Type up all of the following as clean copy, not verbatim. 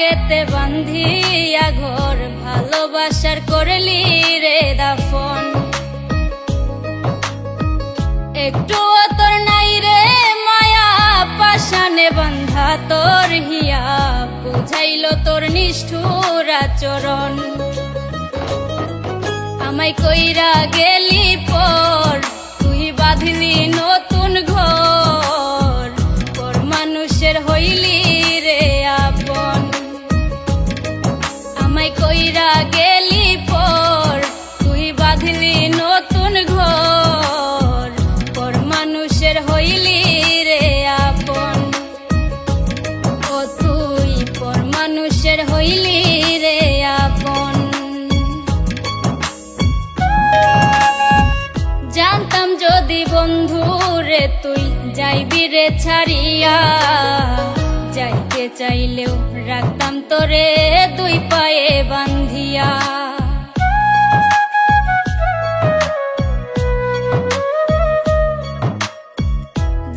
বুকেতে বান্ধিয়া ঘর ভালোবাসার করলি রে দাফন। একটু তোর নাই রে মায়া পাশানে বান্ধা তোর হিয়া বুঝাইল তোর নিষ্ঠুর আচরণ। আমায় কইরা গেলি পর তুই বাঁধলি নতুন ঘর, পর মানুষের হইলি রে আপন। আমায় কইরা গেলি পর তুই বাঁধলি নতুন ঘর, পর মানুষের হইলি রে আপন। ও তুই পর মানুষের হইলি রে আপন। জানতাম যদি বন্ধু রে তুই যাইবি রে ছাড়িয়া, যাইতে চাইলেও রাখতাম তোরে দুই পায়ে বান্ধিয়া।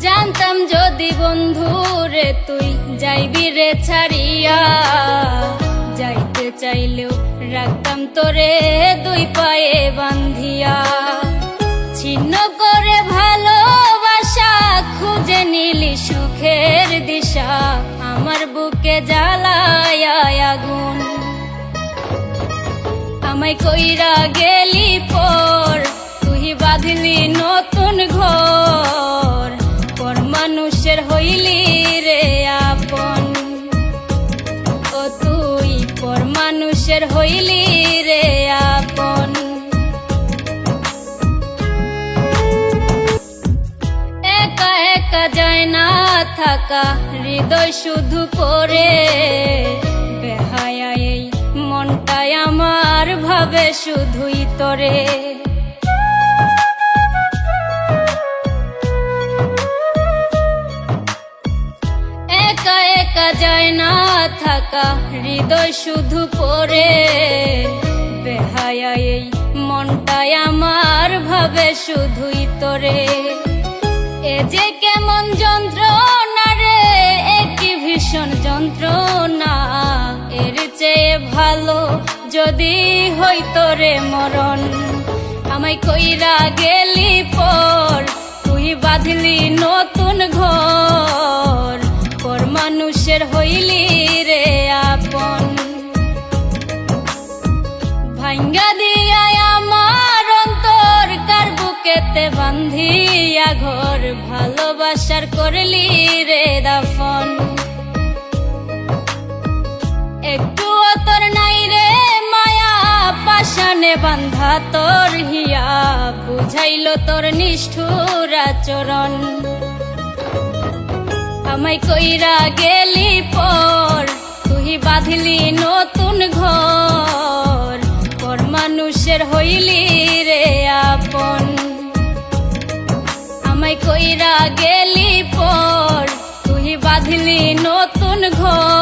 জানতাম যদি বন্ধু রে তুই যাইবি রে ছাড়িয়া, যাইতে চাইলেও রাখতাম তোরে দুই পায়ে বান্ধিয়া। ছিন্ন করে ভালোবাসা খুঁজে নিলি সুখের দিশা, আমার বুকে জ্বালায় আগুন। আমায় কইরা গেলি পর তুই বাঁধলি নতুন ঘর, পর মানুষের হইলি রে আপন। ও তুই পর মানুষের হইলি রে আপন। একা একা যায় না থাকা হৃদয় শুধু পড়ে, বেহায়া এই মনটাই আমার ভাবে শুধুই তোরে। একা একা যায় না থাকা হৃদয় শুধু পড়ে, বেহায়া এই মনটাই আমার ভাবে শুধুই তোরে। এ যে কেমন যন্ত্রণা রে, একটি ভীষণ যন্ত্রণা, এর চেয়ে ভালো যদি হইতো রে মরণ। আমায় কইরা গেলি পর তুই বাঁধলি নতুন ঘর, পর মানুষের হইলি রে আপন। ভাঙ্গা দিয়া আমার অন্তর কার বুকেতে বান্ধিয়া ঘর ভালোবাসার করলি রে দাফন। একটু তোর নাই রে মায়া পাশানে বান্ধা তোর হিয়া বুঝাইল তোর নিষ্ঠুর আচরণ। আমায় কইরা গেলি পর তুই বাঁধলি নতুন ঘর, পর মানুষের হইলি রে আপন। আমায় কইরা গেলি পর তুই বাঁধলি নতুন ঘর,